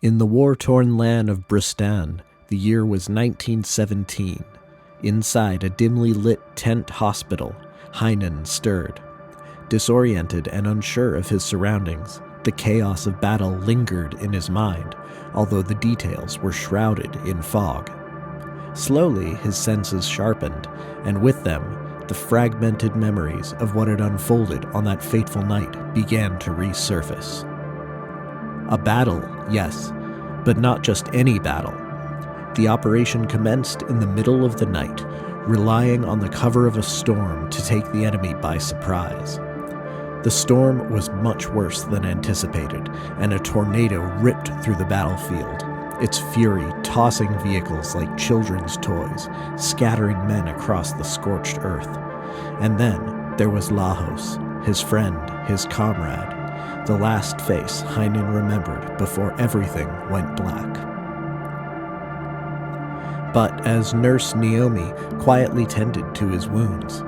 In the war-torn land of Brustan, the year was 1917. Inside a dimly lit tent hospital, Heinen stirred. Disoriented and unsure of his surroundings, the chaos of battle lingered in his mind, although the details were shrouded in fog. Slowly, his senses sharpened, and with them, the fragmented memories of what had unfolded on that fateful night began to resurface. A battle, yes, but not just any battle. The operation commenced in the middle of the night, relying on the cover of a storm to take the enemy by surprise. The storm was much worse than anticipated, and a tornado ripped through the battlefield, its fury tossing vehicles like children's toys, scattering men across the scorched earth. And then there was Lajos, his friend, his comrade, the last face Heinen remembered before everything went black. But as Nurse Naomi quietly tended to his wounds,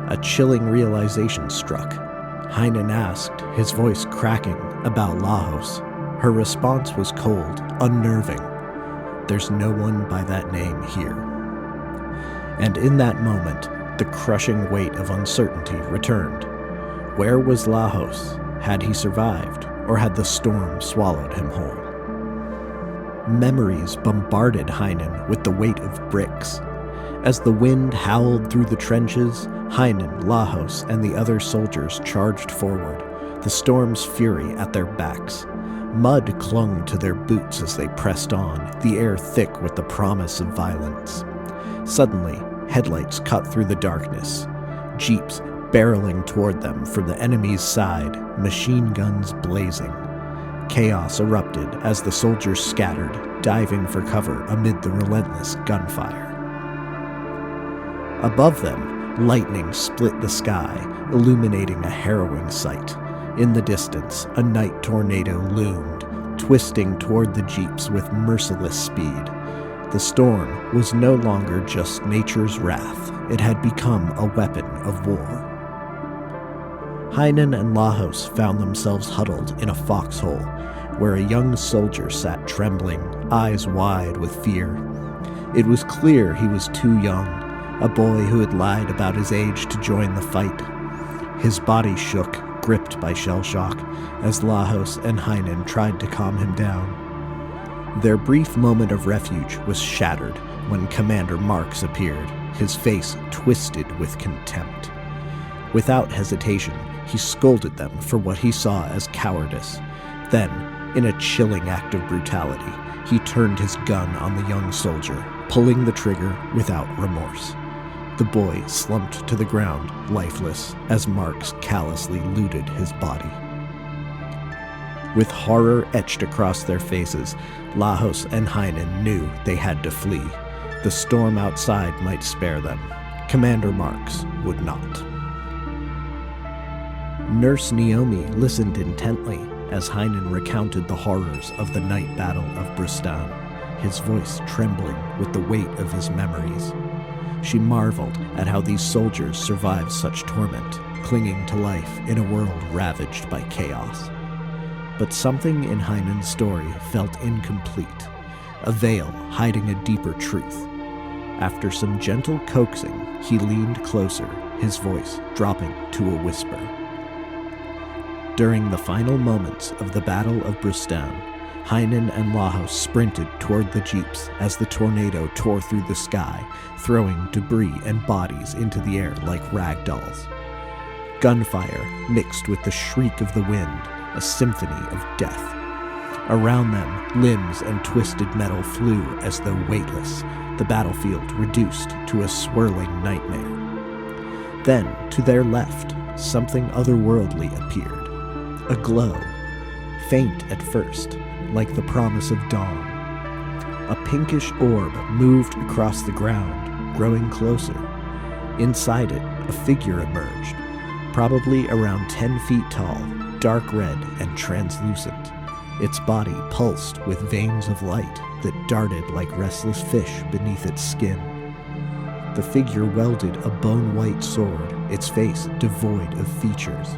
a chilling realization struck. Heinen asked, his voice cracking, about Lajos. Her response was cold, unnerving. "There's no one by that name here." And in that moment, the crushing weight of uncertainty returned. Where was Lajos? Had he survived, or had the storm swallowed him whole? Memories bombarded Heinen with the weight of bricks. As the wind howled through the trenches, Heinen, Lajos, and the other soldiers charged forward, the storm's fury at their backs. Mud clung to their boots as they pressed on, the air thick with the promise of violence. Suddenly, headlights cut through the darkness. Jeeps barreling toward them from the enemy's side, machine guns blazing. Chaos erupted as the soldiers scattered, diving for cover amid the relentless gunfire. Above them, lightning split the sky, illuminating a harrowing sight. In the distance, a night tornado loomed, twisting toward the jeeps with merciless speed. The storm was no longer just nature's wrath. It had become a weapon of war. Heinen and Lajos found themselves huddled in a foxhole, where a young soldier sat trembling, eyes wide with fear. It was clear he was too young, a boy who had lied about his age to join the fight. His body shook, gripped by shell shock, as Lajos and Heinen tried to calm him down. Their brief moment of refuge was shattered when Commander Marks appeared, his face twisted with contempt. Without hesitation, he scolded them for what he saw as cowardice. Then, in a chilling act of brutality, he turned his gun on the young soldier, pulling the trigger without remorse. The boy slumped to the ground, lifeless, as Marks callously looted his body. With horror etched across their faces, Lajos and Heinen knew they had to flee. The storm outside might spare them. Commander Marks would not. Nurse Naomi listened intently as Heinen recounted the horrors of the night battle of Brustan, his voice trembling with the weight of his memories. She marveled at how these soldiers survived such torment, clinging to life in a world ravaged by chaos. But something in Heinen's story felt incomplete, a veil hiding a deeper truth. After some gentle coaxing, he leaned closer, his voice dropping to a whisper. During the final moments of the Battle of Brustan, Heinen and Lajos sprinted toward the jeeps as the tornado tore through the sky, throwing debris and bodies into the air like rag dolls. Gunfire mixed with the shriek of the wind, a symphony of death. Around them, limbs and twisted metal flew as though weightless, the battlefield reduced to a swirling nightmare. Then, to their left, something otherworldly appeared. A glow, faint at first, like the promise of dawn. A pinkish orb moved across the ground, growing closer. Inside it, a figure emerged, probably around 10 feet tall, dark red and translucent. Its body pulsed with veins of light that darted like restless fish beneath its skin. The figure wielded a bone-white sword, its face devoid of features.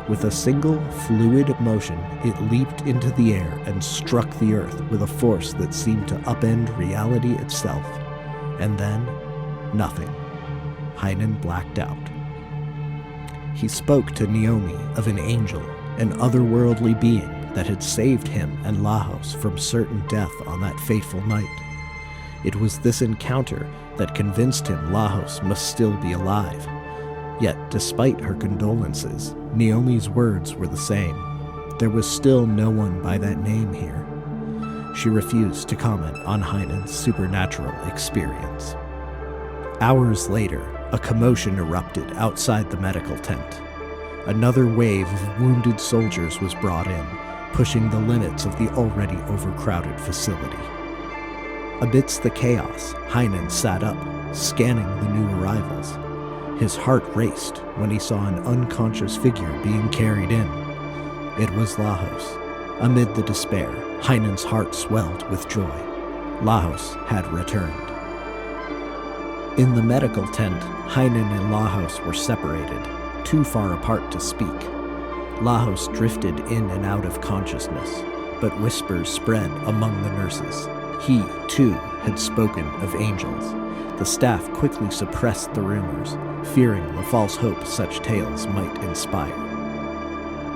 With a single fluid motion, it leaped into the air and struck the earth with a force that seemed to upend reality itself. And then, nothing. Heinen blacked out. He spoke to Naomi of an angel, an otherworldly being that had saved him and Lajos from certain death on that fateful night. It was this encounter that convinced him Lajos must still be alive. Yet, despite her condolences, Naomi's words were the same. There was still no one by that name here. She refused to comment on Heinen's supernatural experience. Hours later, a commotion erupted outside the medical tent. Another wave of wounded soldiers was brought in, pushing the limits of the already overcrowded facility. Amidst the chaos, Heinen sat up, scanning the new arrivals. His heart raced when he saw an unconscious figure being carried in. It was Lajos. Amid the despair, Heinen's heart swelled with joy. Lajos had returned. In the medical tent, Heinen and Lajos were separated, too far apart to speak. Lajos drifted in and out of consciousness, but whispers spread among the nurses. He, too, had spoken of angels. The staff quickly suppressed the rumors, fearing the false hope such tales might inspire.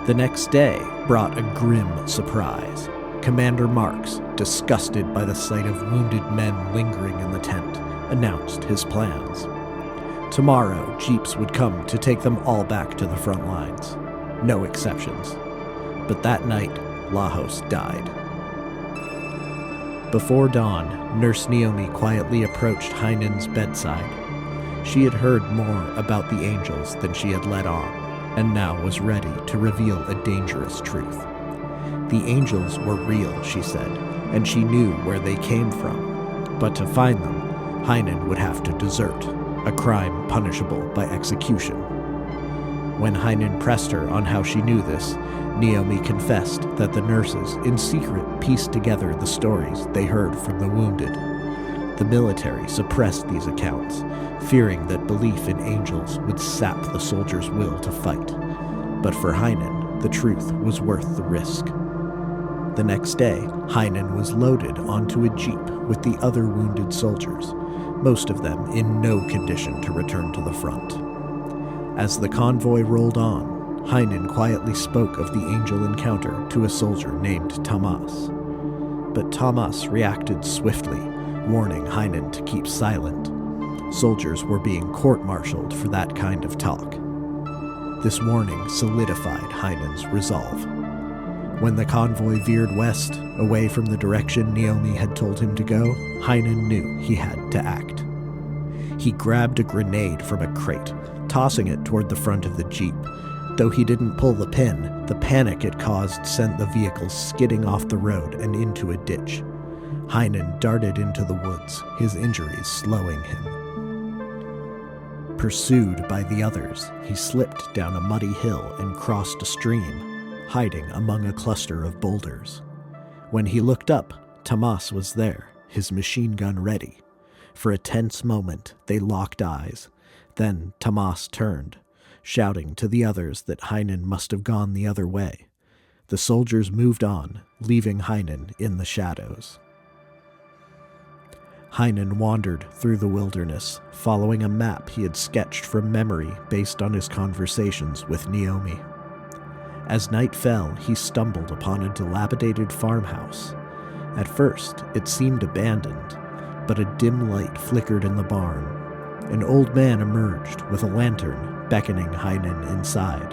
The next day brought a grim surprise. Commander Marks, disgusted by the sight of wounded men lingering in the tent, announced his plans. Tomorrow, jeeps would come to take them all back to the front lines. No exceptions. But that night, Lajos died. Before dawn, Nurse Naomi quietly approached Heinen's bedside. She had heard more about the angels than she had let on, and now was ready to reveal a dangerous truth. The angels were real, she said, and she knew where they came from. But to find them, Heinen would have to desert, a crime punishable by execution. When Heinen pressed her on how she knew this, Naomi confessed that the nurses, in secret, pieced together the stories they heard from the wounded. The military suppressed these accounts, fearing that belief in angels would sap the soldiers' will to fight. But for Heinen, the truth was worth the risk. The next day, Heinen was loaded onto a jeep with the other wounded soldiers, most of them in no condition to return to the front. As the convoy rolled on, Heinen quietly spoke of the angel encounter to a soldier named Tomas. But Tomas reacted swiftly, warning Heinen to keep silent. Soldiers were being court-martialed for that kind of talk. This warning solidified Heinen's resolve. When the convoy veered west, away from the direction Naomi had told him to go, Heinen knew he had to act. He grabbed a grenade from a crate, tossing it toward the front of the jeep. Though he didn't pull the pin, the panic it caused sent the vehicle skidding off the road and into a ditch. Heinen darted into the woods, his injuries slowing him. Pursued by the others, he slipped down a muddy hill and crossed a stream, hiding among a cluster of boulders. When he looked up, Tomas was there, his machine gun ready. For a tense moment, they locked eyes. Then Tomas turned, shouting to the others that Heinen must have gone the other way. The soldiers moved on, leaving Heinen in the shadows. Heinen wandered through the wilderness, following a map he had sketched from memory based on his conversations with Naomi. As night fell, he stumbled upon a dilapidated farmhouse. At first, it seemed abandoned, but a dim light flickered in the barn. An old man emerged with a lantern, beckoning Heinen inside.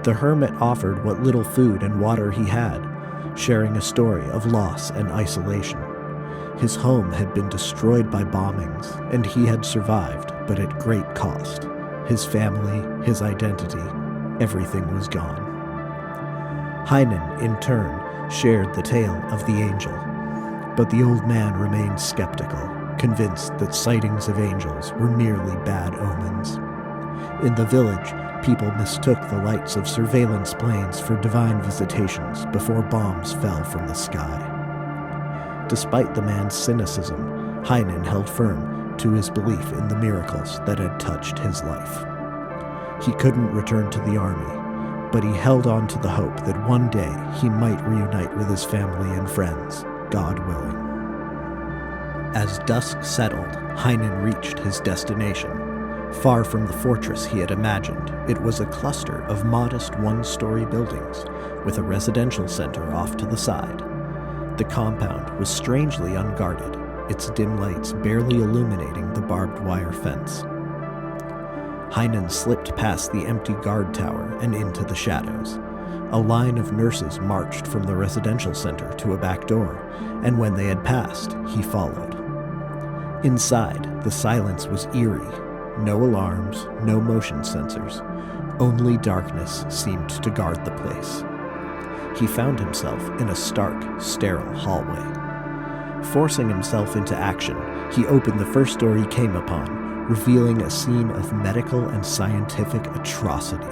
The hermit offered what little food and water he had, sharing a story of loss and isolation. His home had been destroyed by bombings, and he had survived, but at great cost. His family, his identity, everything was gone. Heinen, in turn, shared the tale of the angel, but the old man remained skeptical, convinced that sightings of angels were merely bad omens. In the village, people mistook the lights of surveillance planes for divine visitations before bombs fell from the sky. Despite the man's cynicism, Heinen held firm to his belief in the miracles that had touched his life. He couldn't return to the army, but he held on to the hope that one day he might reunite with his family and friends, God willing. As dusk settled, Heinen reached his destination. Far from the fortress he had imagined, it was a cluster of modest one-story buildings, with a residential center off to the side. The compound was strangely unguarded, its dim lights barely illuminating the barbed wire fence. Heinen slipped past the empty guard tower and into the shadows. A line of nurses marched from the residential center to a back door, and when they had passed, he followed. Inside, the silence was eerie. No alarms, no motion sensors. Only darkness seemed to guard the place. He found himself in a stark, sterile hallway. Forcing himself into action, he opened the first door he came upon, revealing a scene of medical and scientific atrocity.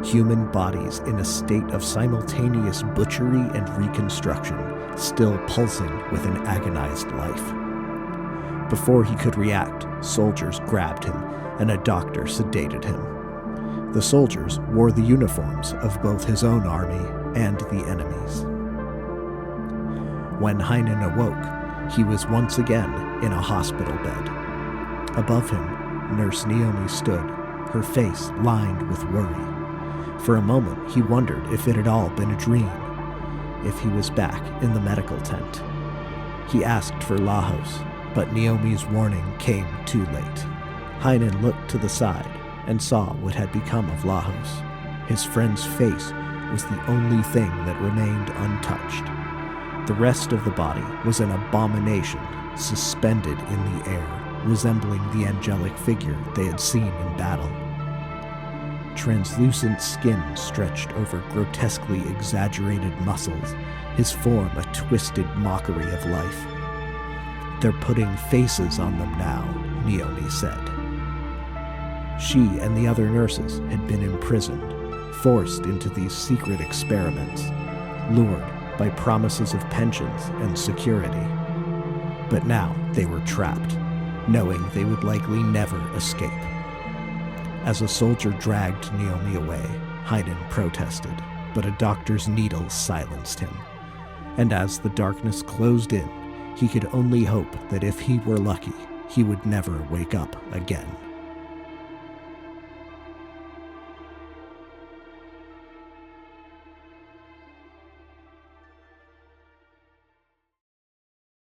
Human bodies in a state of simultaneous butchery and reconstruction, still pulsing with an agonized life. Before he could react, soldiers grabbed him, and a doctor sedated him. The soldiers wore the uniforms of both his own army and the enemy's. When Heinen awoke, he was once again in a hospital bed. Above him, Nurse Naomi stood, her face lined with worry. For a moment, he wondered if it had all been a dream, if he was back in the medical tent. He asked for Lajos, but Naomi's warning came too late. Heinen looked to the side and saw what had become of Lajos. His friend's face was the only thing that remained untouched. The rest of the body was an abomination suspended in the air, resembling the angelic figure they had seen in battle. Translucent skin stretched over grotesquely exaggerated muscles, his form a twisted mockery of life. "They're putting faces on them now," Naomi said. She and the other nurses had been imprisoned, forced into these secret experiments, lured by promises of pensions and security. But now they were trapped, knowing they would likely never escape. As a soldier dragged Naomi away, Heinen protested, but a doctor's needles silenced him. And as the darkness closed in, he could only hope that if he were lucky, he would never wake up again.